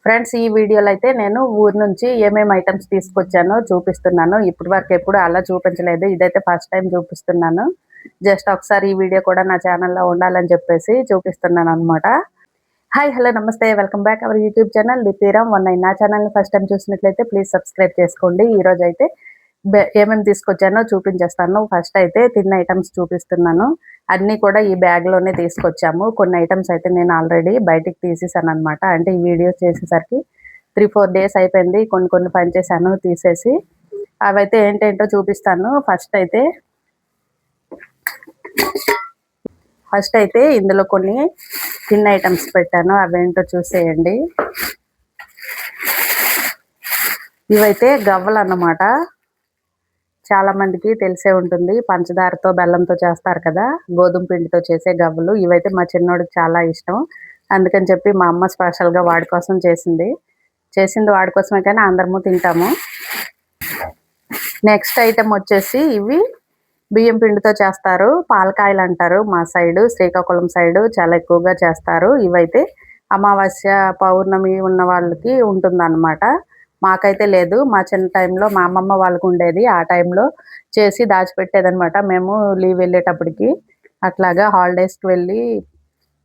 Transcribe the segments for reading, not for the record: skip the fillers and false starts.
Friends, ఈ వీడియోలో అయితే నేను ఊరు నుంచి ఏమేమి ఐటమ్స్ తీసుకొచ్చానో చూపిస్తున్నాను. ఇప్పటి వరకు ఎప్పుడు అలా చూపించలేదు. ఇదైతే ఫస్ట్ టైం చూపిస్తున్నాను. జస్ట్ ఒకసారి ఈ వీడియో కూడా నా ఛానల్లో ఉండాలని చెప్పేసి చూపిస్తున్నాను అనమాట. హాయ్, హలో, నమస్తే, welcome back our YouTube channel Lipiram 19. నా ఛానల్ని ఫస్ట్ టైం చూసినట్లయితే ప్లీజ్ సబ్స్క్రైబ్ చేసుకోండి. ఈరోజు అయితే ఏమేమి తీసుకొచ్చానో చూపించేస్తాను. ఫస్ట్ అయితే తిన్న ఐటమ్స్ చూపిస్తున్నాను. అన్నీ కూడా ఈ బ్యాగ్లోనే తీసుకొచ్చాము. కొన్ని ఐటమ్స్ అయితే నేను ఆల్రెడీ బయటికి తీసేసాను అనమాట. అంటే ఈ వీడియో చేసేసరికి 3-4 డేస్ అయిపోయింది. కొన్ని పని చేశాను తీసేసి. అవైతే ఏంటేంటో చూపిస్తాను. ఫస్ట్ అయితే ఇందులో కొన్ని తిన్న ఐటమ్స్ పెట్టాను. అవేంటో చూసేయండి. ఇవైతే గవ్వలు అన్నమాట. చాలా మందికి తెలిసే ఉంటుంది. పంచదారతో బెల్లంతో చేస్తారు కదా, గోధుమ పిండితో చేసే గవ్వలు. ఇవైతే మా చిన్నోడికి చాలా ఇష్టం. అందుకని చెప్పి మా అమ్మ స్పెషల్గా వాడి కోసం చేసింది వాడి కోసమే, కానీ అందరము తింటాము. నెక్స్ట్ ఐటమ్ వచ్చేసి ఇవి బియ్యం పిండితో చేస్తారు. పాలకాయలు అంటారు మా సైడు, శ్రీకాకుళం సైడు చాలా ఎక్కువగా చేస్తారు. ఇవైతే అమావాస్య పౌర్ణమి ఉన్న వాళ్ళకి ఉంటుందన్నమాట. మాకైతే లేదు. మా చిన్న టైంలో మా అమ్మమ్మ వాళ్ళకు ఉండేది. ఆ టైంలో చేసి దాచిపెట్టేదనమాట. మేము లీవ్ వెళ్ళేటప్పటికి అట్లాగా హాలిడేస్కి వెళ్ళి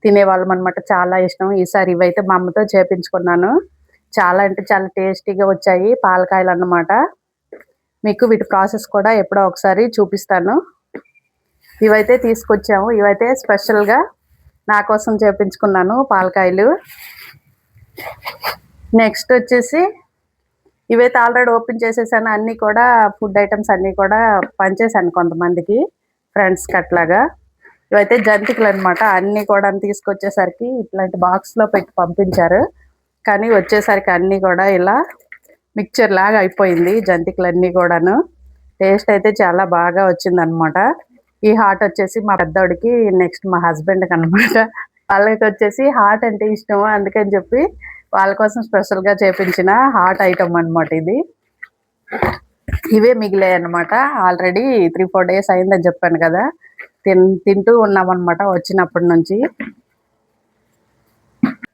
తినేవాళ్ళం అనమాట. చాలా ఇష్టం. ఈసారి ఇవైతే మా అమ్మతో చేపించుకున్నాను. చాలా అంటే చాలా టేస్టీగా వచ్చాయి పాలకాయలు అన్నమాట. మీకు వీటి ప్రాసెస్ కూడా ఎప్పుడో ఒకసారి చూపిస్తాను. ఇవైతే తీసుకొచ్చాము. ఇవైతే స్పెషల్గా నా కోసం చేపించుకున్నాను పాలకాయలు. నెక్స్ట్ వచ్చేసి ఇవైతే ఆల్రెడీ ఓపెన్ చేసేసాను. అన్నీ కూడా ఫుడ్ ఐటమ్స్ అన్నీ కూడా పంచేసాను కొంతమందికి, ఫ్రెండ్స్కి అట్లాగా. ఇవైతే జంతికలు అనమాట. అన్నీ కూడా తీసుకొచ్చేసరికి ఇట్లాంటి బాక్స్లో పెట్టి పంపించారు. కానీ వచ్చేసరికి అన్నీ కూడా ఇలా మిక్చర్ లాగా అయిపోయింది జంతికలన్నీ కూడాను. టేస్ట్ అయితే చాలా బాగా వచ్చిందనమాట. ఈ హాట్ వచ్చేసి మా పెద్దోడికి, నెక్స్ట్ మా హస్బెండ్కి అనమాట. వాళ్ళకి వచ్చేసి హాట్ అంటే ఇష్టం. అందుకని చెప్పి వాళ్ళ కోసం స్పెషల్గా చేపించిన హాట్ ఐటమ్ అనమాట ఇది. ఇవే మిగిలాయి అనమాట. ఆల్రెడీ 3-4 డేస్ అయిందని చెప్పాను కదా, తింటూ ఉన్నామన్నమాట వచ్చినప్పటి నుంచి.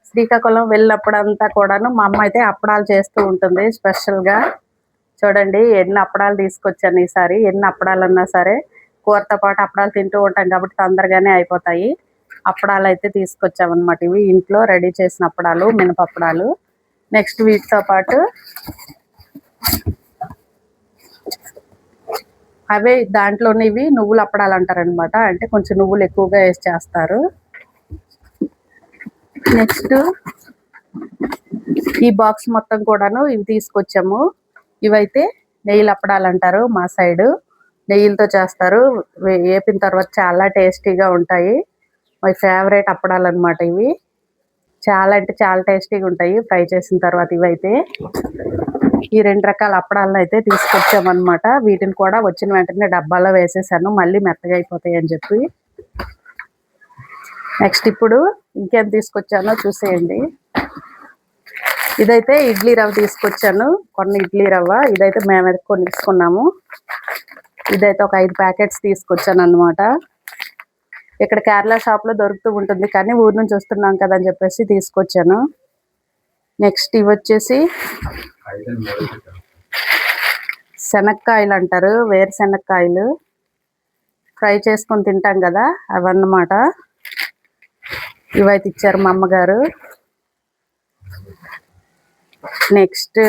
శ్రీకాకుళం వెళ్ళినప్పుడంతా కూడాను మా అమ్మ అయితే అప్పడాలు చేస్తూ ఉంటుంది స్పెషల్గా. చూడండి ఎన్ని అప్పడాలు తీసుకొచ్చాను ఈసారి. ఎన్ని అప్పడాలు అన్నా సరే కూరతో పాటు అప్పడాలు తింటూ ఉంటాం కాబట్టి తొందరగానే అయిపోతాయి. అప్పడాలు అయితే తీసుకొచ్చామన్నమాట. ఇవి ఇంట్లో రెడీ చేసిన అప్పడాలు, మినపప్పడాలు. నెక్స్ట్ వీటితో పాటు అవే దాంట్లోనే ఇవి నువ్వుల అప్పడాలు అంటారనమాట. అంటే కొంచెం నువ్వులు ఎక్కువగా వేసి చేస్తారు. నెక్స్ట్ ఈ బాక్స్ మొత్తం కూడాను ఇవి తీసుకొచ్చాము. ఇవైతే నెయ్యిల అప్పడాలు అంటారు మా సైడు. నెయ్యిలతో చేస్తారు. వేపిన తర్వాత చాలా టేస్టీగా ఉంటాయి. మై ఫేవరెట్ అప్పడాలు అనమాట ఇవి. చాలా అంటే చాలా టేస్టీగా ఉంటాయి ఫ్రై చేసిన తర్వాత. ఇవైతే ఈ 2 రకాల అప్పడాలను అయితే తీసుకొచ్చామన్నమాట. వీటిని కూడా వచ్చిన వెంటనే డబ్బాలో వేసేసాను, మళ్ళీ మెత్తగా అయిపోతాయి అని చెప్పి. నెక్స్ట్ ఇప్పుడు ఇంకేం తీసుకొచ్చానో చూసేయండి. ఇదైతే ఇడ్లీ రవ్వ తీసుకొచ్చాను. కొన్ని ఇడ్లీ రవ్వ ఇదైతే మేమైతే కొనుక్కున్నాము. ఇదైతే ఒక 5 ప్యాకెట్స్ తీసుకొచ్చాను అనమాట. ఇక్కడ కేరళ షాప్లో దొరుకుతూ ఉంటుంది, కానీ ఊరు నుంచి వస్తున్నాం కదా అని చెప్పేసి తీసుకొచ్చాను. నెక్స్ట్ ఇవి వచ్చేసి శనక్కాయలు అంటారు, వేరుశనక్కాయలు ఫ్రై చేసుకొని తింటాం కదా అవన్నమాట. ఇవైతే ఇచ్చారు మా అమ్మగారు. నెక్స్ట్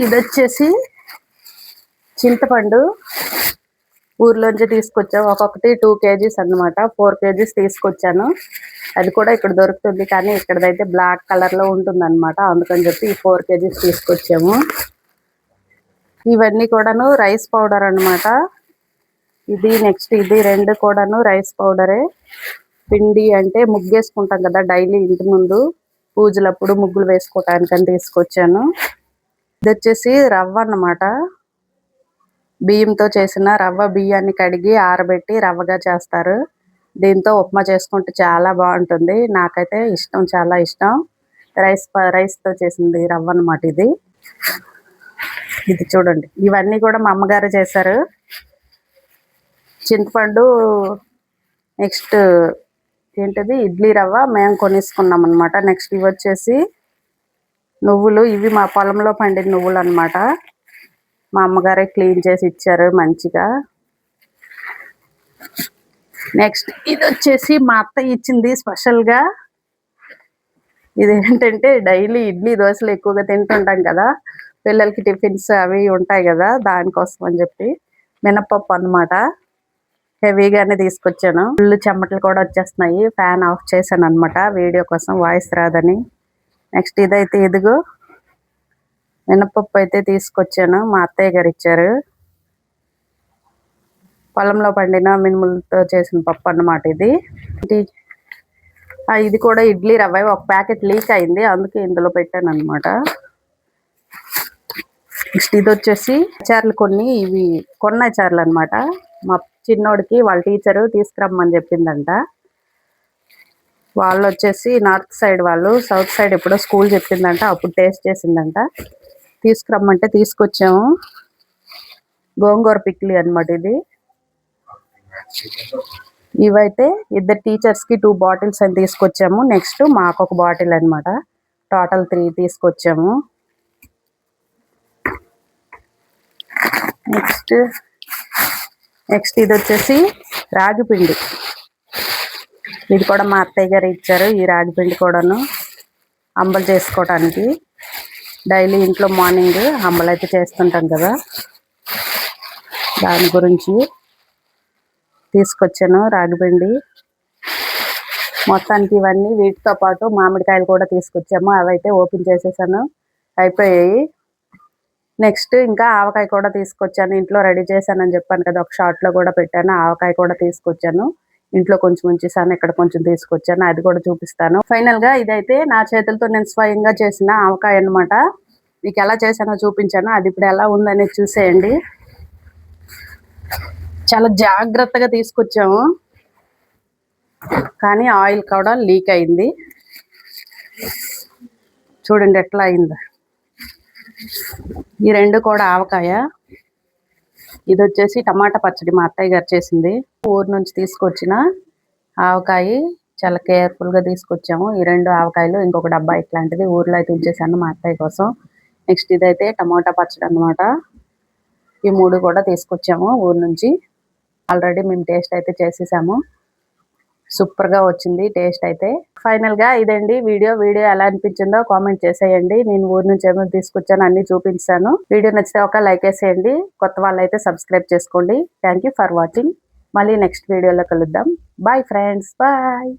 ఇది వచ్చేసి చింతపండు ఊర్లోంచి తీసుకొచ్చాము. ఒక్కొక్కటి 2 kgs అన్నమాట. 4 kgs తీసుకొచ్చాను. అది కూడా ఇక్కడ దొరుకుతుంది, కానీ ఇక్కడదైతే బ్లాక్ కలర్లో ఉంటుంది అనమాట. అందుకని చెప్పి ఈ 4 kgs తీసుకొచ్చాము. ఇవన్నీ కూడాను రైస్ పౌడర్ అనమాట. ఇది నెక్స్ట్ ఇది 2 కూడాను రైస్ పౌడరే. పిండి అంటే ముగ్గేసుకుంటాం కదా డైలీ ఇంటి ముందు పూజలప్పుడు ముగ్గులు వేసుకోవటానికని తీసుకొచ్చాను. ఇది వచ్చేసి రవ్వ అన్నమాట. బియ్యంతో చేసిన రవ్వ. బియ్యాన్ని కడిగి ఆరబెట్టి రవ్వగా చేస్తారు. దీంతో ఉప్మా చేసుకుంటే చాలా బాగుంటుంది. నాకైతే ఇష్టం, చాలా ఇష్టం. రైస్తో చేసింది రవ్వ అన్నమాట ఇది. ఇది చూడండి, ఇవన్నీ కూడా మా అమ్మగారు చేశారు. చింతపండు, నెక్స్ట్ ఏంటిది ఇడ్లీ రవ్వ మేము కొనేసుకున్నాం అనమాట. నెక్స్ట్ ఇవి వచ్చేసి నువ్వులు ఇవి మా పొలంలో పండిన నువ్వులు అన్నమాట. మా అమ్మగారే క్లీన్ చేసి ఇచ్చారు మంచిగా. నెక్స్ట్ ఇది వచ్చేసి మా అత్త ఇచ్చింది స్పెషల్గా. ఇదేంటంటే డైలీ ఇడ్లీ దోశలు ఎక్కువగా తింటుంటాం కదా, పిల్లలకి టిఫిన్స్ అవి ఉంటాయి కదా, దానికోసం అని చెప్పి మినపప్పు అన్నమాట. హెవీగానే తీసుకొచ్చాను. ఫుల్ చెమటలు కూడా వచ్చేస్తున్నాయి. ఫ్యాన్ ఆఫ్ చేశాను అనమాట వీడియో కోసం, వాయిస్ రాదని. నెక్స్ట్ ఇదైతే ఇదిగో మినపప్పు అయితే తీసుకొచ్చాను, మా అత్తయ్య గారు ఇచ్చారు. పొలంలో పండిన మినుములతో చేసిన పప్పు అన్నమాట ఇది. ఇది కూడా ఇడ్లీ రవ్వ, ఒక ప్యాకెట్ లీక్ అయింది, అందుకే ఇందులో పెట్టాను అనమాట. నెక్స్ట్ ఇది వచ్చేసి అచార్లు కొన్ని, ఇవి కొన్న అచార్లు అనమాట. మా చిన్నోడికి వాళ్ళ టీచరు తీసుకురమ్మని చెప్పిందంట. వాళ్ళు వచ్చేసి నార్త్ సైడ్, వాళ్ళు సౌత్ సైడ్ ఎప్పుడో స్కూల్ చెప్పిందంట, అప్పుడు టేస్ట్ చేసిందంట. తీసుకురమ్మంటే తీసుకొచ్చాము. గోంగూర పిక్లీ అనమాట ఇది. ఇవైతే ఇద్దరు టీచర్స్కి 2 బాటిల్స్ అని తీసుకొచ్చాము. నెక్స్ట్ మాకు ఒక బాటిల్ అనమాట. టోటల్ 3 తీసుకొచ్చాము. నెక్స్ట్ ఇది వచ్చేసి రాగి పిండి. ఇది కూడా మా అత్తయ్య గారు ఇచ్చారు. ఈ రాగి పిండి కూడాను అంబలు చేసుకోవటానికి. డైలీ ఇంట్లో మార్నింగ్ అంబలు అయితే చేస్తుంటాం కదా, దాని గురించి తీసుకొచ్చాను రాగి పిండి. మొత్తానికి ఇవన్నీ వీటితో పాటు మామిడికాయలు కూడా తీసుకొచ్చాము. అవైతే ఓపెన్ చేసేసాను, అయిపోయాయి. నెక్స్ట్ ఇంకా ఆవకాయ కూడా తీసుకొచ్చాను. ఇంట్లో రెడీ చేశానని చెప్పాను కదా, ఒక షార్ట్లో కూడా పెట్టాను. ఆవకాయ కూడా తీసుకొచ్చాను. ఇంట్లో కొంచెం ఉంచేసాను, ఇక్కడ కొంచెం తీసుకొచ్చాను, అది కూడా చూపిస్తాను. ఫైనల్గా ఇదైతే నా చేతులతో నేను స్వయంగా చేసిన ఆవకాయ అన్నమాట. మీకు ఎలా చేశానో చూపించాను, అది ఇప్పుడు ఎలా ఉందనేది చూసేయండి. చాలా జాగ్రత్తగా తీసుకొచ్చాము, కానీ ఆయిల్ కూడా లీక్ అయింది. చూడండి ఎట్లా అయిందో. ఈ రెండు కూడా ఆవకాయ. ఇది వచ్చేసి టమాటా పచ్చడి, మా అత్తయ్య గారు చేసింది. ఊరు నుంచి తీసుకొచ్చిన ఆవకాయ, చాలా కేర్ఫుల్గా తీసుకొచ్చాము. ఈ 2 ఆవకాయలు, ఇంకొక డబ్బా ఇట్లాంటిది ఊర్లో అయితే ఉంచేసాను మా అత్తయ్య కోసం. నెక్స్ట్ ఇదైతే టమాటా పచ్చడి అనమాట. ఈ 3 కూడా తీసుకొచ్చాము ఊరు నుంచి. ఆల్రెడీ మేము టేస్ట్ అయితే చేసేసాము. సూపర్గా వచ్చింది టేస్ట్ అయితే. ఫైనల్గా ఇదండి వీడియో ఎలా అనిపించిందో కామెంట్ చేసేయండి. నేను ఊరు నుంచి ఏమేమి తీసుకొచ్చాను అన్ని చూపించాను. వీడియో నచ్చితే ఒక లైక్ వేసేయండి. కొత్త వాళ్ళు అయితే సబ్స్క్రైబ్ చేసుకోండి. Thank you for watching. మళ్ళీ నెక్స్ట్ వీడియోలో కలుద్దాం. Bye friends, bye.